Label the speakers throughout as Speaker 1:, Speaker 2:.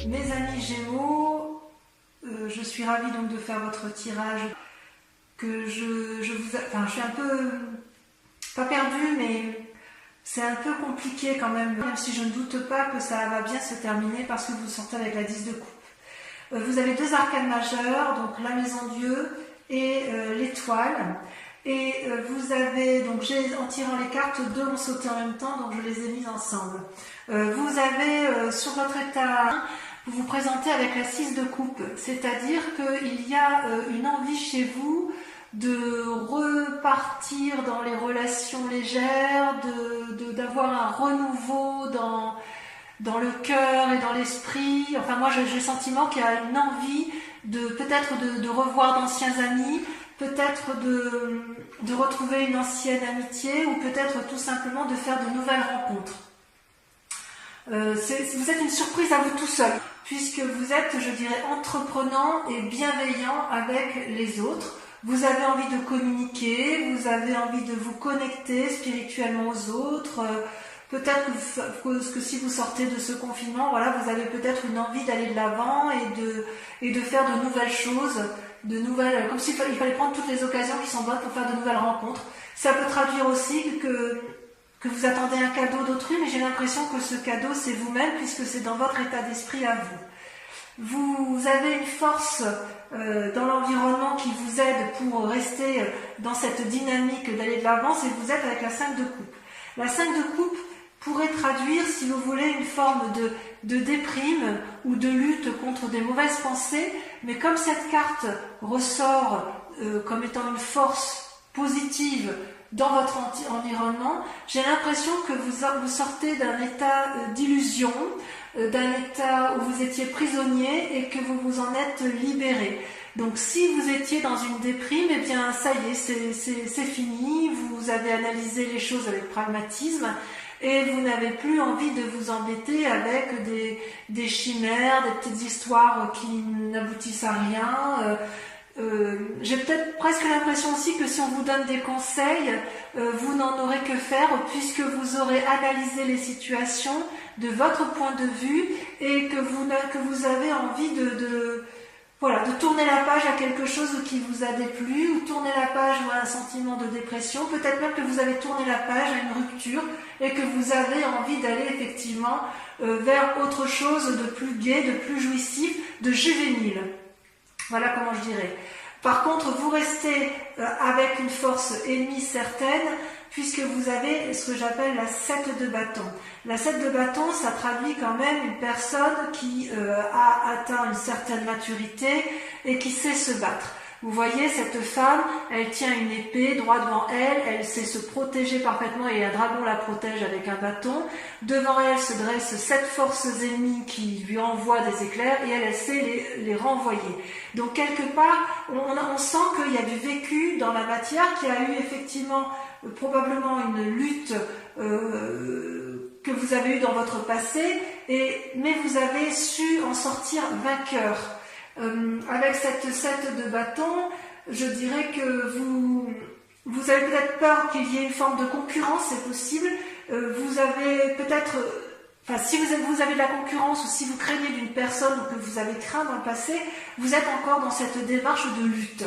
Speaker 1: Mes amis Gémeaux, je suis ravie donc de faire votre tirage. Je suis un peu, pas perdue, mais c'est un peu compliqué quand même si je ne doute pas que ça va bien se terminer parce que vous sortez avec la 10 de coupe. Vous avez deux arcanes majeures, donc la maison Dieu et l'étoile. Et vous avez, donc en tirant les cartes, deux ont sauté en même temps, donc je les ai mises ensemble. Vous avez sur votre état, vous vous présentez avec la 6 de coupe, c'est-à-dire qu'il y a une envie chez vous de repartir dans les relations légères, d'avoir un renouveau dans le cœur et dans l'esprit. Enfin, moi j'ai le sentiment qu'il y a une envie peut-être de revoir d'anciens amis, peut-être de retrouver une ancienne amitié, ou peut-être tout simplement de faire de nouvelles rencontres. Vous êtes une surprise à vous tout seul, puisque vous êtes, je dirais, entreprenant et bienveillant avec les autres. Vous avez envie de communiquer, vous avez envie de vous connecter spirituellement aux autres. Peut-être que si vous sortez de ce confinement, voilà, vous avez peut-être une envie d'aller de l'avant et de faire de nouvelles choses, comme s'il fallait prendre toutes les occasions qui sont bonnes pour faire de nouvelles rencontres. Ça peut traduire aussi que vous attendez un cadeau d'autrui, mais j'ai l'impression que ce cadeau c'est vous-même, puisque c'est dans votre état d'esprit à vous. Vous avez une force dans l'environnement qui vous aide pour rester dans cette dynamique d'aller de l'avant, et vous êtes avec la 5 de coupe. La 5 de coupe pourrait traduire, si vous voulez, une forme de déprime ou de lutte contre des mauvaises pensées, mais comme cette carte ressort comme étant une force positive dans votre environnement, j'ai l'impression que vous sortez d'un état d'illusion, d'un état où vous étiez prisonnier et que vous vous en êtes libéré. Donc si vous étiez dans une déprime, eh bien ça y est, c'est fini, vous avez analysé les choses avec pragmatisme et vous n'avez plus envie de vous embêter avec des chimères, des petites histoires qui n'aboutissent à rien. J'ai peut-être presque l'impression aussi que si on vous donne des conseils, vous n'en aurez que faire, puisque vous aurez analysé les situations de votre point de vue et que vous avez envie de tourner la page à quelque chose qui vous a déplu, ou tourner la page à un sentiment de dépression, peut-être même que vous avez tourné la page à une rupture et que vous avez envie d'aller effectivement vers autre chose de plus gai, de plus jouissif, de juvénile. Voilà comment je dirais. Par contre, vous restez avec une force ennemie certaine, puisque vous avez ce que j'appelle la 7 de bâton. La 7 de bâton, ça traduit quand même une personne qui a atteint une certaine maturité et qui sait se battre. Vous voyez, cette femme, elle tient une épée droit devant elle, elle sait se protéger parfaitement et un dragon la protège avec un bâton. Devant elle se dressent 7 forces ennemies qui lui envoient des éclairs et elle sait les renvoyer. Donc quelque part, on sent qu'il y a du vécu dans la matière, qu'il y a eu effectivement probablement une lutte que vous avez eue dans votre passé, mais vous avez su en sortir vainqueur. Avec cette 7 de bâton, je dirais que vous avez peut-être peur qu'il y ait une forme de concurrence, c'est possible. Vous avez peut-être, si vous avez de la concurrence, ou si vous craignez d'une personne ou que vous avez craint dans le passé, vous êtes encore dans cette démarche de lutte.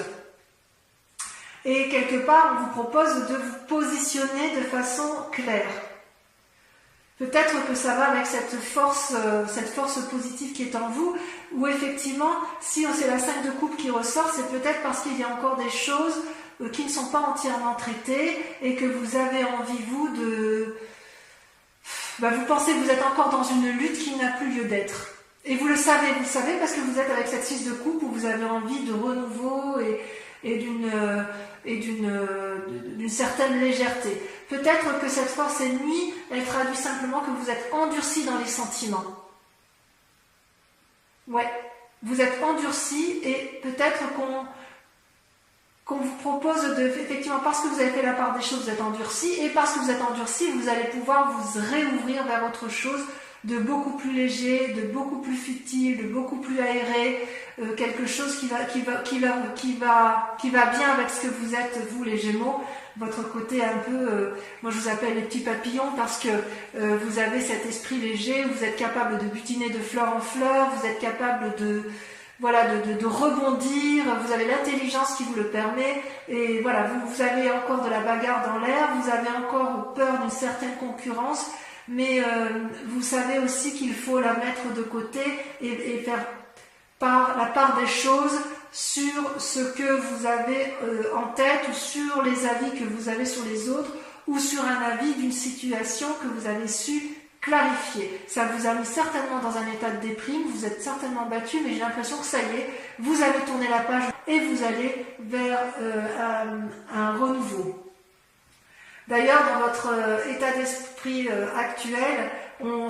Speaker 1: Et quelque part, on vous propose de vous positionner de façon claire. Peut-être que ça va avec cette force positive qui est en vous, où effectivement, si c'est la 5 de coupe qui ressort, c'est peut-être parce qu'il y a encore des choses qui ne sont pas entièrement traitées et que vous avez envie, vous pensez que vous êtes encore dans une lutte qui n'a plus lieu d'être. Et vous le savez parce que vous êtes avec cette 6 de coupe où vous avez envie de renouveau et d'une certaine légèreté. Peut-être que cette force ennemie, elle traduit simplement que vous êtes endurci dans les sentiments. Ouais, vous êtes endurci et peut-être qu'on vous propose effectivement, parce que vous avez fait la part des choses, vous êtes endurci, et parce que vous êtes endurci, vous allez pouvoir vous réouvrir vers autre chose de beaucoup plus léger, de beaucoup plus futile, de beaucoup plus aéré, quelque chose qui va bien avec ce que vous êtes, vous les Gémeaux, votre côté un peu, moi je vous appelle les petits papillons parce que vous avez cet esprit léger, vous êtes capable de butiner de fleur en fleur, vous êtes capable de rebondir, vous avez l'intelligence qui vous le permet, et voilà, vous avez encore de la bagarre dans l'air, vous avez encore peur d'une certaine concurrence, mais vous savez aussi qu'il faut la mettre de côté et faire la part des choses sur ce que vous avez en tête, ou sur les avis que vous avez sur les autres, ou sur un avis d'une situation que vous avez su clarifier. Ça vous a mis certainement dans un état de déprime, vous êtes certainement battu, mais j'ai l'impression que ça y est, vous avez tourné la page et vous allez vers un renouveau. D'ailleurs, dans votre état d'esprit actuel,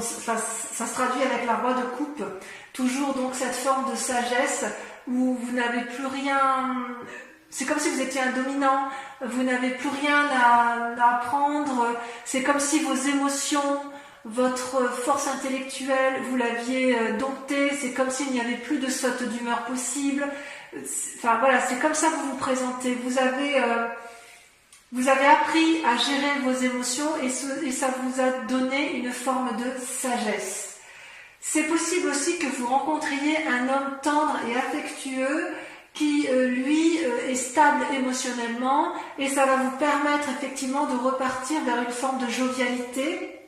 Speaker 1: ça se traduit avec la roi de coupe, toujours donc cette forme de sagesse où vous n'avez plus rien, c'est comme si vous étiez un dominant, vous n'avez plus rien à apprendre, c'est comme si vos émotions, votre force intellectuelle, vous l'aviez domptée, c'est comme s'il n'y avait plus de saute d'humeur possible. Enfin voilà, c'est comme ça que vous vous présentez. Vous avez appris à gérer vos émotions et ça vous a donné une forme de sagesse. C'est possible aussi que vous rencontriez un homme tendre et affectueux qui, lui, est stable émotionnellement, et ça va vous permettre effectivement de repartir vers une forme de jovialité.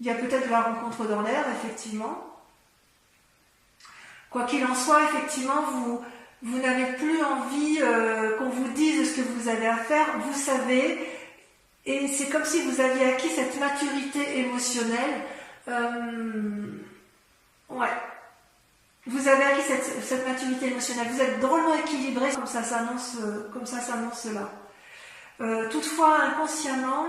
Speaker 1: Il y a peut-être de la rencontre dans l'air, effectivement. Quoi qu'il en soit, effectivement, vous n'avez plus envie qu'on vous dise ce que vous avez à faire, vous savez, et c'est comme si vous aviez acquis cette maturité émotionnelle. Ouais. Vous avez acquis cette maturité émotionnelle, vous êtes drôlement équilibré, comme ça s'annonce là. Toutefois, inconsciemment,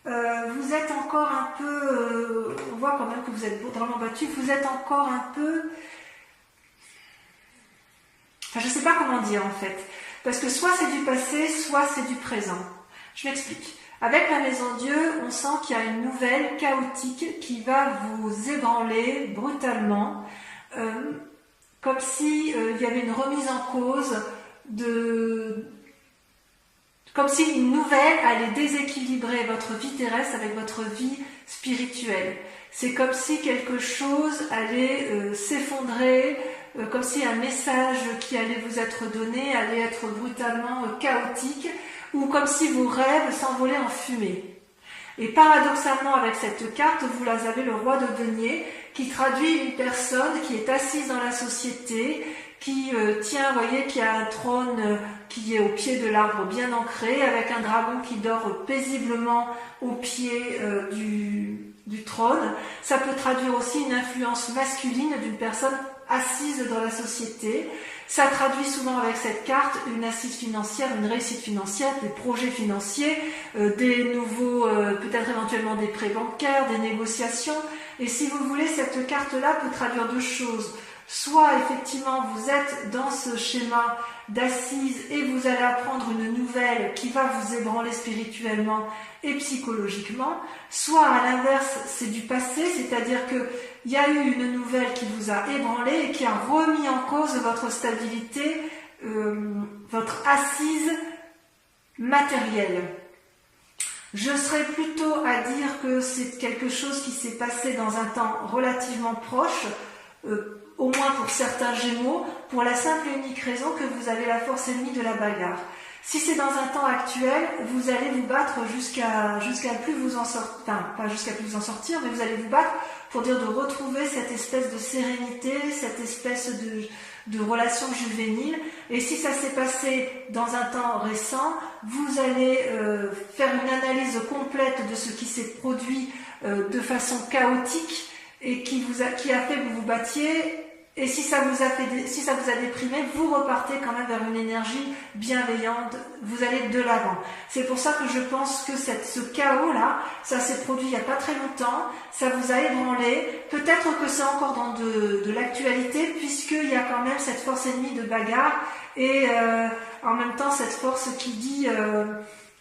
Speaker 1: vous êtes encore un peu, on voit quand même que vous êtes drôlement battu, vous êtes encore un peu, enfin je ne sais pas comment dire en fait, parce que soit c'est du passé, soit c'est du présent. Je m'explique. Avec la Maison Dieu, on sent qu'il y a une nouvelle chaotique qui va vous ébranler brutalement, comme si il y avait une remise en cause comme si une nouvelle allait déséquilibrer votre vie terrestre avec votre vie spirituelle. C'est comme si quelque chose allait s'effondrer, comme si un message qui allait vous être donné allait être brutalement chaotique, ou comme si vos rêves s'envolaient en fumée. Et paradoxalement, avec cette carte, vous avez le roi de denier, qui traduit une personne qui est assise dans la société, qui tient, vous voyez, qui a un trône qui est au pied de l'arbre bien ancré, avec un dragon qui dort paisiblement au pied du trône. Ça peut traduire aussi une influence masculine d'une personne assise dans la société. Ça traduit souvent avec cette carte une assise financière, une réussite financière, des projets financiers, des nouveaux, peut-être éventuellement des prêts bancaires, des négociations. Et si vous voulez, cette carte-là peut traduire deux choses. Soit effectivement vous êtes dans ce schéma d'assise et vous allez apprendre une nouvelle qui va vous ébranler spirituellement et psychologiquement, soit à l'inverse c'est du passé, c'est-à-dire qu'il y a eu une nouvelle qui vous a ébranlé et qui a remis en cause votre stabilité, votre assise matérielle. Je serais plutôt à dire que c'est quelque chose qui s'est passé dans un temps relativement proche, au moins pour certains Gémeaux, pour la simple et unique raison que vous avez la force ennemie de la bagarre. Si c'est dans un temps actuel, vous allez vous battre jusqu'à plus vous en sortir, enfin pas jusqu'à plus vous en sortir, mais vous allez vous battre pour dire de retrouver cette espèce de sérénité, cette espèce de relation juvénile. Et si ça s'est passé dans un temps récent, vous allez faire une analyse complète de ce qui s'est produit de façon chaotique et qui a fait que vous vous battiez. Et si ça vous a déprimé, vous repartez quand même vers une énergie bienveillante, vous allez de l'avant. C'est pour ça que je pense que ce chaos-là, ça s'est produit il n'y a pas très longtemps, ça vous a ébranlé. Peut-être que c'est encore dans de l'actualité, puisqu'il y a quand même cette force ennemie de bagarre, et en même temps cette force qui dit,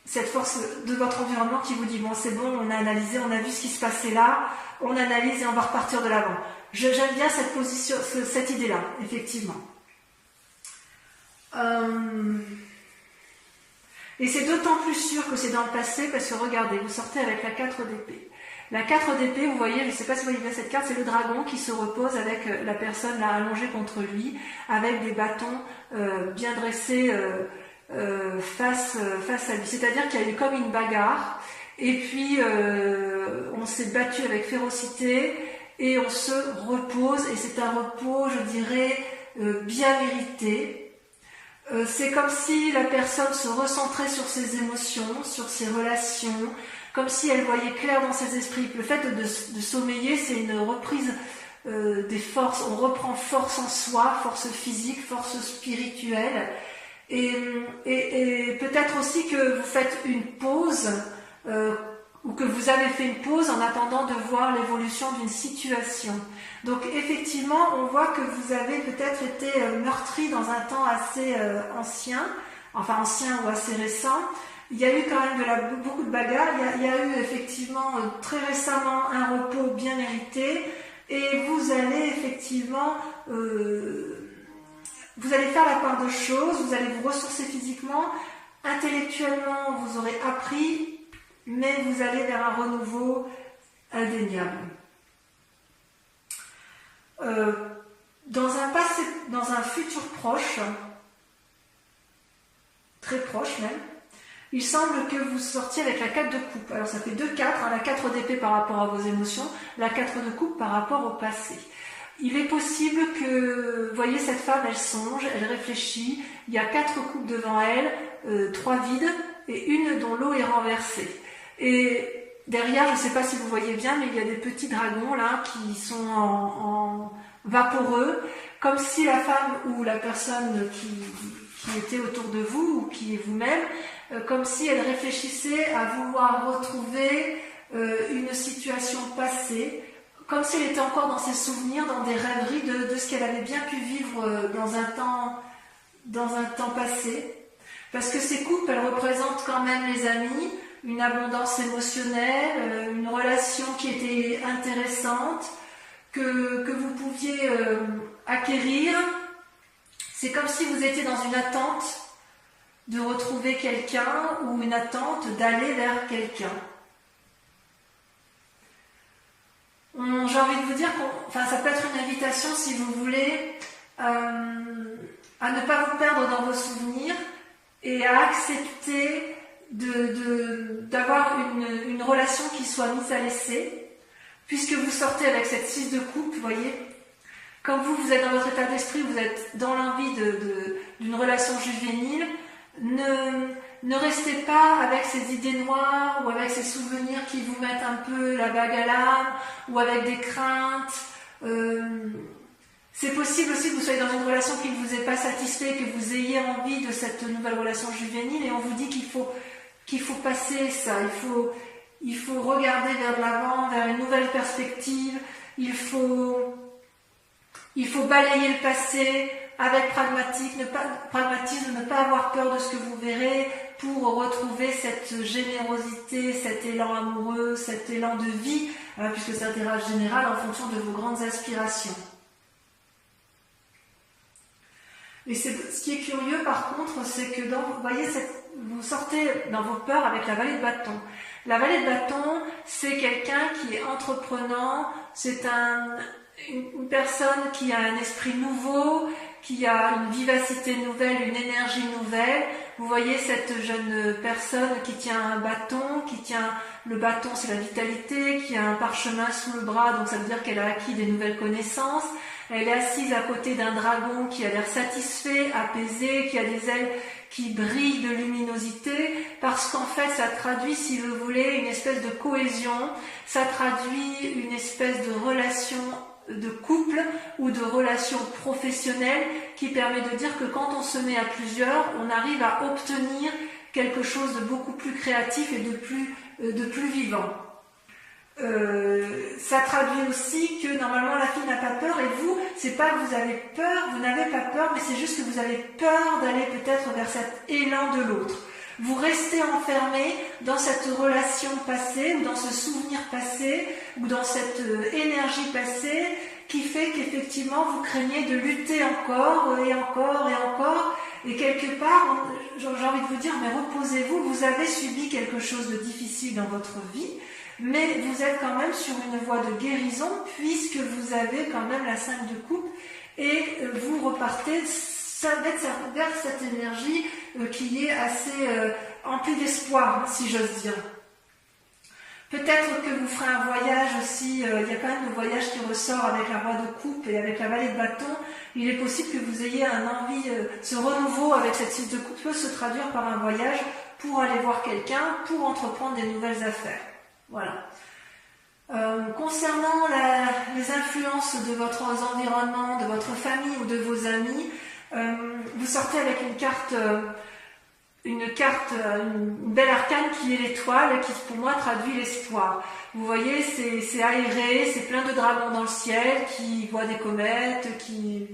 Speaker 1: cette force de votre environnement qui vous dit, bon c'est bon, on a analysé, on a vu ce qui se passait là, on analyse et on va repartir de l'avant. J'aime bien cette position, cette idée-là, effectivement. Et c'est d'autant plus sûr que c'est dans le passé parce que regardez, vous sortez avec la 4 d'épée. La 4 d'épée, vous voyez, je ne sais pas si vous voyez bien cette carte, c'est le dragon qui se repose avec la personne là allongée contre lui, avec des bâtons bien dressés face à lui. C'est-à-dire qu'il y a eu comme une bagarre, et puis on s'est battu avec férocité, et on se repose, et c'est un repos, je dirais, bien mérité. C'est comme si la personne se recentrait sur ses émotions, sur ses relations, comme si elle voyait clair dans ses esprits. Le fait de sommeiller, c'est une reprise des forces. On reprend force en soi, force physique, force spirituelle. Et peut-être aussi que vous faites une pause, ou que vous avez fait une pause en attendant de voir l'évolution d'une situation. Donc effectivement, on voit que vous avez peut-être été meurtri dans un temps assez ancien ou assez récent. Il y a eu quand même beaucoup de bagarres, il y a eu effectivement très récemment un repos bien mérité, et vous allez effectivement, vous allez faire la part de choses, vous allez vous ressourcer physiquement, intellectuellement vous aurez appris, mais vous allez vers un renouveau indéniable. Dans un futur proche, très proche même, il semble que vous sortiez avec la 4 de coupe. Alors ça fait 2-4, hein, la 4 d'épée par rapport à vos émotions, la 4 de coupe par rapport au passé. Il est possible que, vous voyez, cette femme, elle songe, elle réfléchit, il y a 4 coupes devant elle, 3 vides, et une dont l'eau est renversée. Et derrière, je ne sais pas si vous voyez bien, mais il y a des petits dragons là qui sont en vaporeux, comme si la femme ou la personne qui était autour de vous, ou qui est vous-même, comme si elle réfléchissait à vouloir retrouver une situation passée, comme si elle était encore dans ses souvenirs, dans des rêveries de ce qu'elle avait bien pu vivre dans un temps passé. Parce que ces coupes, elles représentent quand même les amis, une abondance émotionnelle, une relation qui était intéressante, que vous pouviez acquérir. C'est comme si vous étiez dans une attente de retrouver quelqu'un, ou une attente d'aller vers quelqu'un. J'ai envie de vous dire ça peut être une invitation, si vous voulez, à ne pas vous perdre dans vos souvenirs et à accepter d'avoir une relation qui soit mise à l'essai, puisque vous sortez avec cette 6 de coupe, vous voyez. Comme vous êtes dans votre état d'esprit, vous êtes dans l'envie d'une relation juvénile, ne restez pas avec ces idées noires ou avec ces souvenirs qui vous mettent un peu la bague à l'âme, ou avec des craintes. C'est possible aussi que vous soyez dans une relation qui ne vous est pas satisfait, que vous ayez envie de cette nouvelle relation juvénile, et on vous dit qu'il faut passer ça, il faut regarder vers l'avant, vers une nouvelle perspective, il faut balayer le passé avec pragmatisme, ne pas avoir peur de ce que vous verrez, pour retrouver cette générosité, cet élan amoureux, cet élan de vie, puisque c'est un tirage général en fonction de vos grandes aspirations. Et ce qui est curieux par contre, c'est que vous voyez, vous sortez dans vos peurs avec la vallée de bâton. La vallée de bâton, c'est quelqu'un qui est entreprenant, c'est une personne qui a un esprit nouveau, qui a une vivacité nouvelle, une énergie nouvelle. Vous voyez cette jeune personne qui tient un bâton, le bâton c'est la vitalité, qui a un parchemin sous le bras, donc ça veut dire qu'elle a acquis des nouvelles connaissances. Elle est assise à côté d'un dragon qui a l'air satisfait, apaisé, qui a des ailes qui brillent de luminosité, parce qu'en fait ça traduit, si vous voulez, une espèce de cohésion, ça traduit une espèce de relation de couple ou de relation professionnelle qui permet de dire que quand on se met à plusieurs, on arrive à obtenir quelque chose de beaucoup plus créatif et de plus vivant. Ça traduit aussi que normalement la fille n'a pas peur, et vous, c'est pas que vous avez peur, vous n'avez pas peur, mais c'est juste que vous avez peur d'aller peut-être vers cet élan de l'autre. Vous restez enfermé dans cette relation passée, ou dans ce souvenir passé, ou dans cette énergie passée, qui fait qu'effectivement vous craignez de lutter encore et encore et encore. Et quelque part, j'ai envie de vous dire, mais reposez-vous, vous avez subi quelque chose de difficile dans votre vie, mais vous êtes quand même sur une voie de guérison puisque vous avez quand même la 5 de coupe et vous repartez vers cette énergie qui est assez emplie d'espoir, si j'ose dire. Peut-être que vous ferez un voyage aussi, il y a quand même le voyage qui ressort avec la roi de coupe et avec la vallée de bâton. Il est possible que vous ayez un envie, ce renouveau avec cette 6 de coupe peut se traduire par un voyage pour aller voir quelqu'un, pour entreprendre des nouvelles affaires. Voilà. Concernant les influences de votre environnement, de votre famille ou de vos amis, vous sortez avec une belle arcane qui est l'étoile et qui pour moi traduit l'espoir. Vous voyez, c'est aéré, c'est plein de dragons dans le ciel qui voient des comètes, qui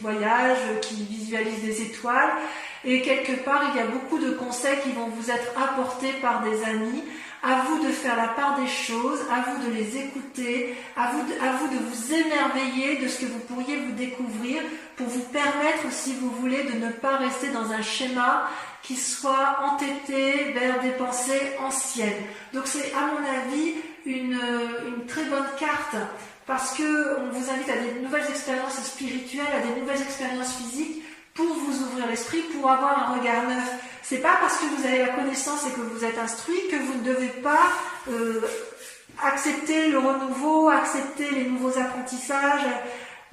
Speaker 1: voyagent, qui visualisent des étoiles. Et quelque part, il y a beaucoup de conseils qui vont vous être apportés par des amis. À vous de faire la part des choses, à vous de les écouter, à vous de vous émerveiller de ce que vous pourriez vous découvrir pour vous permettre, si vous voulez, de ne pas rester dans un schéma qui soit entêté vers des pensées anciennes. Donc c'est, à mon avis, une très bonne carte parce que on vous invite à des nouvelles expériences spirituelles, à des nouvelles expériences physiques pour vous ouvrir l'esprit, pour avoir un regard neuf. C'est pas parce que vous avez la connaissance et que vous êtes instruit que vous ne devez pas accepter le renouveau, accepter les nouveaux apprentissages.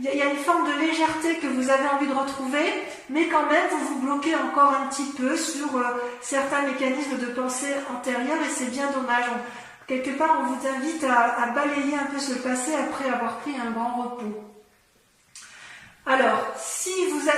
Speaker 1: Il y a une forme de légèreté que vous avez envie de retrouver, mais quand même vous vous bloquez encore un petit peu sur certains mécanismes de pensée antérieurs et c'est bien dommage. Quelque part, on vous invite à balayer un peu ce passé après avoir pris un grand repos. Alors, si vous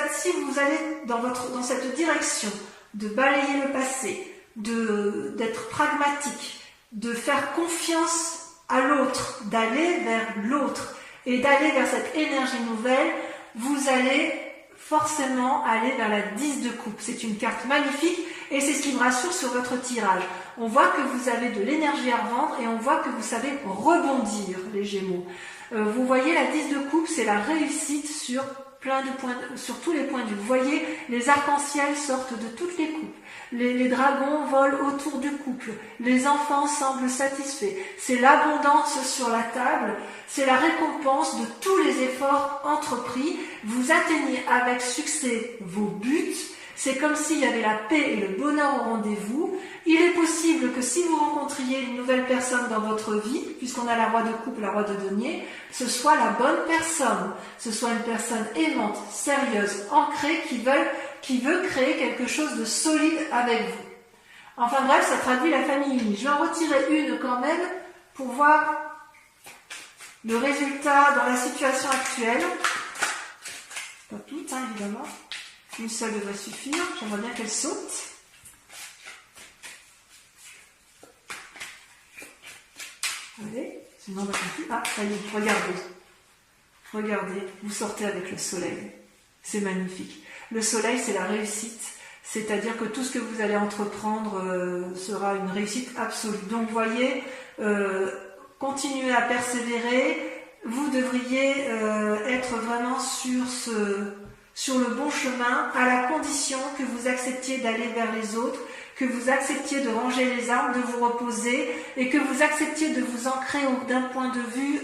Speaker 1: allez dans cette direction de balayer le passé, d'être pragmatique, de faire confiance à l'autre, d'aller vers l'autre et d'aller vers cette énergie nouvelle, vous allez forcément aller vers la 10 de coupe. C'est une carte magnifique et c'est ce qui me rassure sur votre tirage. On voit que vous avez de l'énergie à revendre et on voit que vous savez rebondir, les Gémeaux. Vous voyez, la 10 de coupe, c'est la réussite sur sur tous les points de vue. Vous voyez, les arcs-en-ciel sortent de toutes les coupes. Les dragons volent autour du couple. Les enfants semblent satisfaits. C'est l'abondance sur la table. C'est la récompense de tous les efforts entrepris. Vous atteignez avec succès vos buts. C'est comme s'il y avait la paix et le bonheur au rendez-vous. Il est possible que si vous rencontriez une nouvelle personne dans votre vie, puisqu'on a la roi de coupe, la roi de denier, ce soit la bonne personne, ce soit une personne aimante, sérieuse, ancrée, qui veut créer quelque chose de solide avec vous. Enfin bref, ça traduit la famille unie. Je vais en retirer une quand même pour voir le résultat dans la situation actuelle. Pas toutes, hein, évidemment. Une seule devrait suffire. J'aimerais bien qu'elle saute. Allez, sinon on va continuer. Ah, ça y est, regardez. Regardez, vous sortez avec le soleil. C'est magnifique. Le soleil, c'est la réussite. C'est-à-dire que tout ce que vous allez entreprendre sera une réussite absolue. Donc, vous voyez, continuez à persévérer. Vous devriez être vraiment sur le bon chemin, à la condition que vous acceptiez d'aller vers les autres, que vous acceptiez de ranger les armes, de vous reposer, et que vous acceptiez de vous ancrer d'un point de vue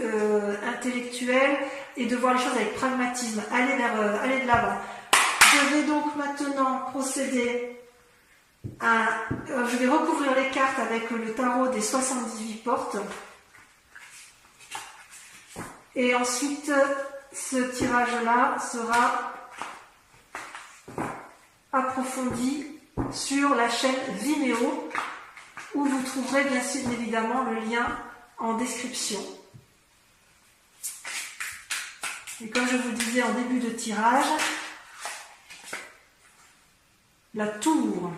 Speaker 1: intellectuel et de voir les choses avec pragmatisme. Allez de l'avant. Je vais donc maintenant procéder je vais recouvrir les cartes avec le tarot des 78 portes. Et ensuite, ce tirage-là sera approfondi sur la chaîne Vimeo, où vous trouverez bien sûr évidemment le lien en description. Et comme je vous disais en début de tirage, la tour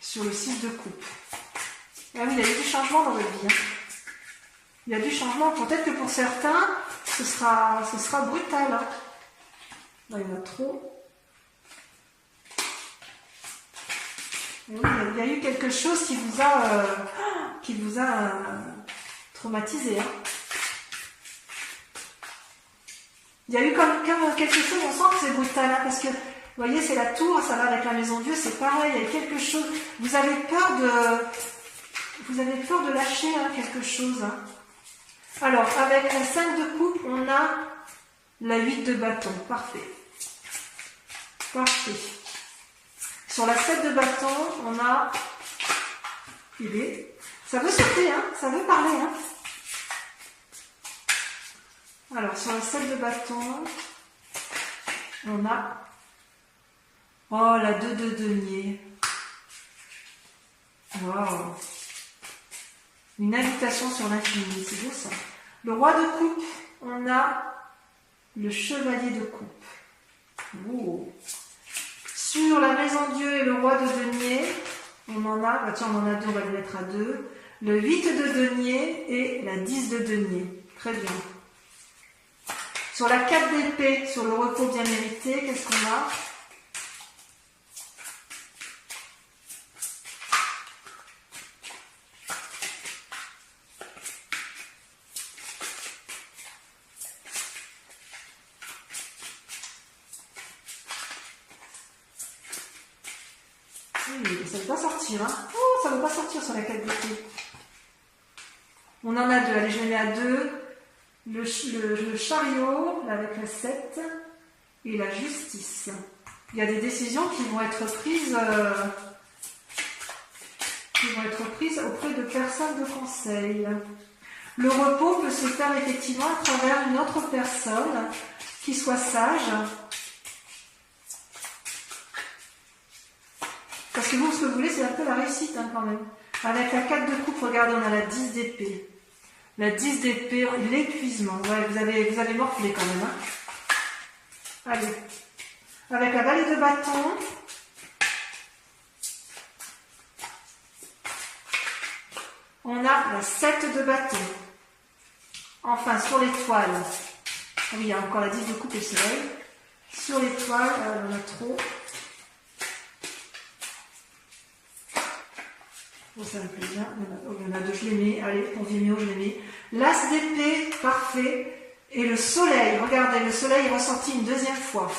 Speaker 1: sur le 6 de coupe. Ah oui, il y a eu du changement dans votre vie. Hein. Il y a du changement. Peut-être que pour certains, ce sera brutal. Hein. Là, il y en a trop. Et oui, il y a eu quelque chose qui vous a traumatisé. Hein. Il y a eu comme quelque chose, on sent que c'est brutal, hein, parce que, vous voyez, c'est la tour, ça va avec la maison Dieu, c'est pareil, il y a quelque chose, vous avez peur de lâcher hein, quelque chose. Hein. Alors, avec la 5 de coupe, on a la 8 de bâton, parfait. Parfait. Sur la 7 de bâton, on a... Ça veut sauter, hein, ça veut parler. Hein. Alors, sur la 7 de bâton, on a... Oh, la 2 de denier. Wow. Une invitation sur l'infini, c'est beau ça. Le roi de coupe, on a le chevalier de coupe. Oh. Sur la maison Dieu et le roi de denier, on en a, bah tiens, on en a deux, on va le mettre à 2. Le 8 de denier et la 10 de denier. Très bien. Sur la 4 d'épée, sur le repos bien mérité, qu'est-ce qu'on a? Oui, ça ne veut pas sortir. Hein. Oh, ça ne veut pas sortir sur la 4 d'épée. On en a 2. Allez, je les mets à 2. Le chariot, là, avec la 7, et la justice. Il y a des décisions qui vont être prises, auprès de personnes de conseil. Le repos peut se faire effectivement à travers une autre personne qui soit sage. Parce que vous, ce que vous voulez, c'est un peu la réussite hein, quand même. Avec la 4 de coupe, regardez, on a la 10 d'épée. La 10 d'épée, l'épuisement. Ouais, vous avez morflé quand même. Hein. Allez. Avec la vallée de bâton. On a la 7 de bâton. Enfin, sur l'étoile. Ah oui, il y a encore la 10 de coupe et soleil. Sur l'étoile, on en a trop. Oh, ça me plaît bien. Il y en a 2, je les mets. Allez, pour Vimeo, je les mets. L'as d'épée, parfait. Et le soleil, regardez, le soleil est ressorti une deuxième fois.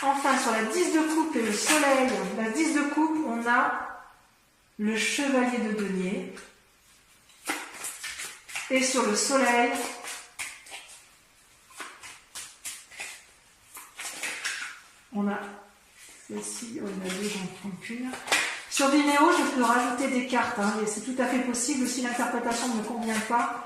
Speaker 1: Enfin, sur la 10 de coupe et le soleil, la 10 de coupe, on a le chevalier de denier. Et sur le soleil, on a celle-ci, on a 2, j'en prends qu'une. Sur Vimeo, je peux rajouter des cartes, hein, et c'est tout à fait possible si l'interprétation ne me convient pas,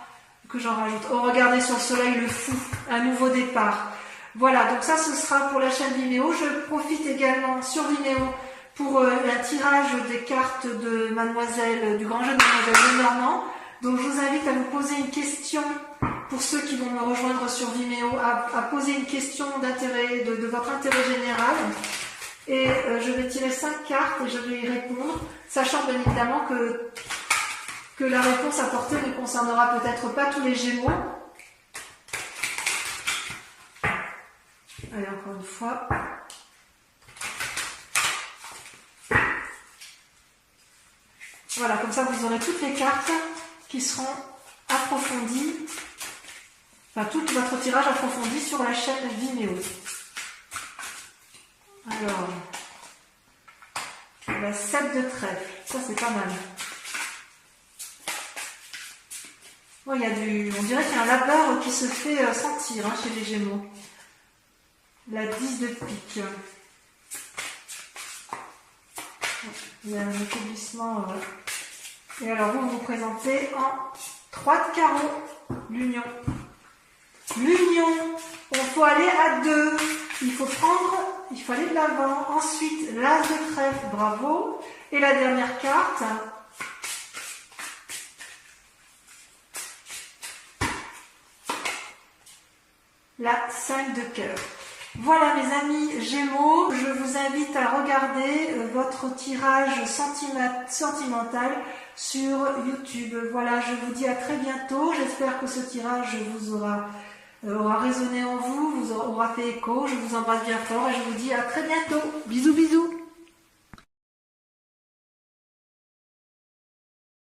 Speaker 1: que j'en rajoute. Oh, regardez sur le soleil, le fou, un nouveau départ. Voilà, donc ça, ce sera pour la chaîne Vimeo. Je profite également sur Vimeo pour un tirage des cartes de Mademoiselle, du grand jeu de Mademoiselle Lenormand. Donc, je vous invite à vous poser une question, pour ceux qui vont me rejoindre sur Vimeo, à poser une question d'intérêt, de votre intérêt général. Et je vais tirer 5 cartes et je vais y répondre, sachant bien évidemment que la réponse apportée ne concernera peut-être pas tous les Gémeaux. Allez, encore une fois. Voilà, comme ça vous aurez toutes les cartes qui seront approfondies, enfin tout votre tirage approfondi sur la chaîne Vimeo. Alors, la 7 de trèfle, ça c'est pas mal. Oh, on dirait qu'il y a un labeur qui se fait sentir hein, chez les Gémeaux. La 10 de pique. Il y a un établissement. Et alors vous vous présentez en 3 de carreau, l'union. L'union, il faut aller à 2. Il faut aller de l'avant. Ensuite, l'as de trèfle, bravo. Et la dernière carte. La 5 de cœur. Voilà mes amis Gémeaux, je vous invite à regarder votre tirage sentimental sur YouTube. Voilà, je vous dis à très bientôt. J'espère que ce tirage vous aura résonné en vous, vous aura fait écho. Je vous embrasse bien fort et je vous dis à très bientôt. Bisous bisous.